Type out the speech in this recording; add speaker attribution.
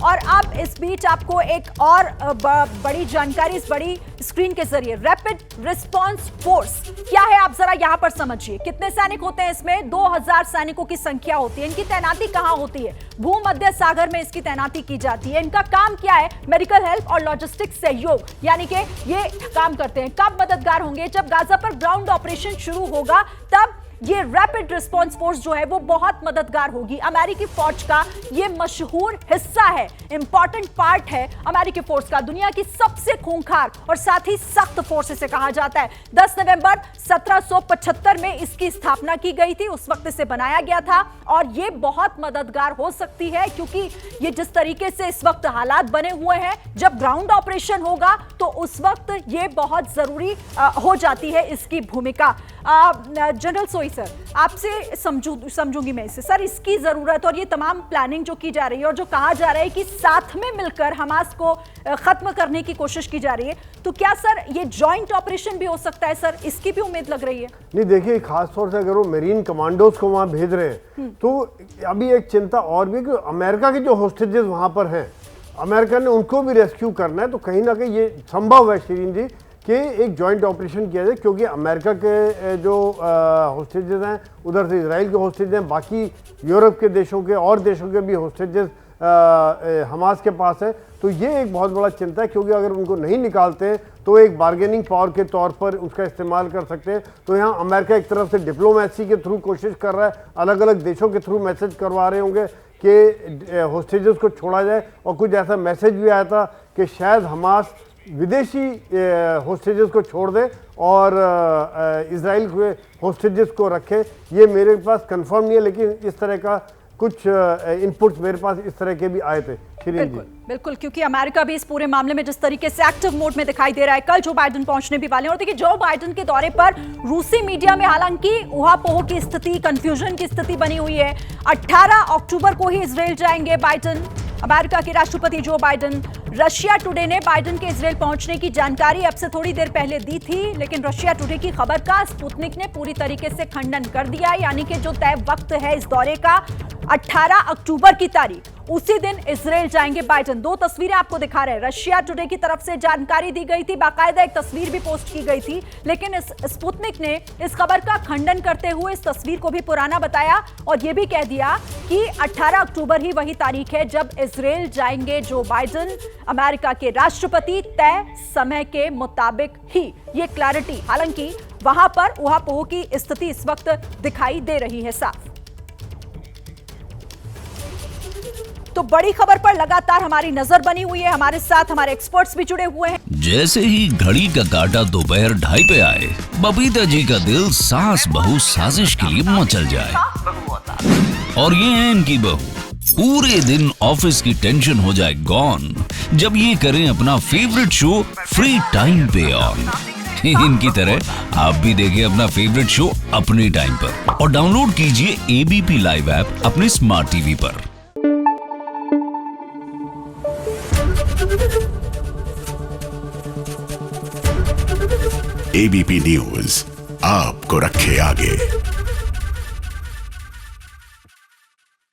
Speaker 1: और अब इस बीच आपको एक और बड़ी जानकारी इस बड़ी स्क्रीन के जरिए, रैपिड रिस्पांस फोर्स क्या है आप जरा यहां पर समझिए। कितने सैनिक होते हैं इसमें? 2000 सैनिकों की संख्या होती है। इनकी तैनाती कहां होती है? भूमध्य सागर में इसकी तैनाती की जाती है। इनका काम क्या है? मेडिकल हेल्प और लॉजिस्टिक सहयोग, यानी कि ये काम करते हैं। कब मददगार होंगे? जब गाजा पर ग्राउंड ऑपरेशन शुरू होगा तब ये रैपिड रिस्पांस फोर्स जो है वो बहुत मददगार होगी। अमेरिकी फौज का ये मशहूर हिस्सा है, इंपॉर्टेंट पार्ट है अमेरिकी फोर्स का। दुनिया की सबसे खूंखार और साथ ही सख्त फोर्स इसे कहा जाता है। 10 नवंबर 1775 में इसकी स्थापना की गई थी, उस वक्त इसे बनाया गया था और ये बहुत मददगार हो सकती है क्योंकि ये जिस तरीके से इस वक्त हालात बने हुए हैं, जब ग्राउंड ऑपरेशन होगा तो उस वक्त ये बहुत जरूरी हो जाती है इसकी भूमिका। जनरल सोई सर, आपसे समझूंगी मैं इसे। सर, इसकी जरूरत और ये तमाम प्लानिंग जो की जा रही है और जो कहा जा रहा है कि साथ में मिलकर हमास को खत्म करने की कोशिश की जा रही है, तो क्या सर ये जॉइंट ऑपरेशन भी हो सकता है? सर, इसकी भी उम्मीद लग रही है?
Speaker 2: नहीं, देखिए, खास तौर से अगर वो मेरीन कमांडोज को वहां भेज रहे हैं तो अभी एक चिंता और भी कि अमेरिका के जो होस्टेजेस वहां पर हैं, अमेरिका ने उनको भी रेस्क्यू करना है। तो कहीं ना कहीं ये संभव है शिरीन जी कि एक जॉइंट ऑपरेशन किया जाए, क्योंकि अमेरिका के जो होस्टेजेस हैं, उधर से इजराइल के होस्टेज हैं, बाकी यूरोप के देशों के और देशों के भी होस्टेजेस हमास के पास है। तो ये एक बहुत बड़ा चिंता है, क्योंकि अगर उनको नहीं निकालते तो एक बार्गेनिंग पावर के तौर पर उसका इस्तेमाल कर सकते हैं। तो यहाँ अमेरिका एक तरफ से डिप्लोमेसी के थ्रू कोशिश कर रहा है, अलग अलग देशों के थ्रू मैसेज करवा रहे होंगे कि होस्टेजेस को छोड़ा जाए। और कुछ ऐसा मैसेज भी आया था कि शायद हमास विदेशी होस्टेजेस को छोड़ दे और इजराइल के होस्टेजेस को रखे। ये मेरे पास कंफर्म नहीं है, लेकिन इस तरह का कुछ इनपुट्स मेरे पास इस तरह के भी आए थे।
Speaker 1: बिल्कुल, क्योंकि अमेरिका भी इस पूरे मामले में जिस तरीके से एक्टिव मोड में दिखाई दे रहा है। कल जो बाइडेन पहुंचने भी वाले हैं और देखिए, जो बाइडेन के दौरे पर रूसी मीडिया में हालांकि उहापोह की स्थिति, कंफ्यूजन की स्थिति बनी हुई है। 18 अक्टूबर को ही इजराइल जाएंगे बाइडेन, अमेरिका के राष्ट्रपति जो बाइडेन। रशिया टुडे ने बाइडेन के इजराइल पहुंचने की जानकारी अब से थोड़ी देर पहले दी थी, लेकिन रशिया टुडे की खबर का स्पुतनिक ने पूरी तरीके से खंडन कर दिया, यानी कि जो तय वक्त है इस दौरे का 18 अक्टूबर की तारीख, उसी दिन इजराइल जाएंगे बाइडेन। दो तस्वीरें आपको दिखा रहे हैं। रशिया टुडे की तरफ से जानकारी दी गई थी, बाकायदा एक तस्वीर भी पोस्ट की गई थी, लेकिन इस स्पुतनिक ने इस खबर का खंडन करते हुए इस तस्वीर को भी पुराना बताया और यह भी कह दिया कि 18 अक्टूबर ही वही तारीख है जब इजराइल जाएंगे जो बाइडेन, अमेरिका के राष्ट्रपति, तय समय के मुताबिक ही। ये क्लैरिटी, हालांकि वहां पर उहापोह की स्थिति इस वक्त दिखाई दे रही है साफ। तो बड़ी खबर पर लगातार हमारी नजर बनी हुई है, हमारे साथ हमारे एक्सपर्ट्स भी जुड़े हुए हैं।
Speaker 3: जैसे ही घड़ी का काटा दोपहर 2:30 पे आए, बबीता जी का दिल सास बहू साजिश के लिए मचल जाए। और ये है इनकी बहू, पूरे दिन ऑफिस की टेंशन हो जाए गॉन जब ये करें अपना फेवरेट शो फ्री टाइम पे ऑन। इनकी तरह आप भी देखिए अपना फेवरेट शो अपने टाइम पर और डाउनलोड कीजिए एबीपी लाइव ऐप अपने स्मार्ट टीवी पर।
Speaker 4: एबीपी न्यूज आपको रखे आगे।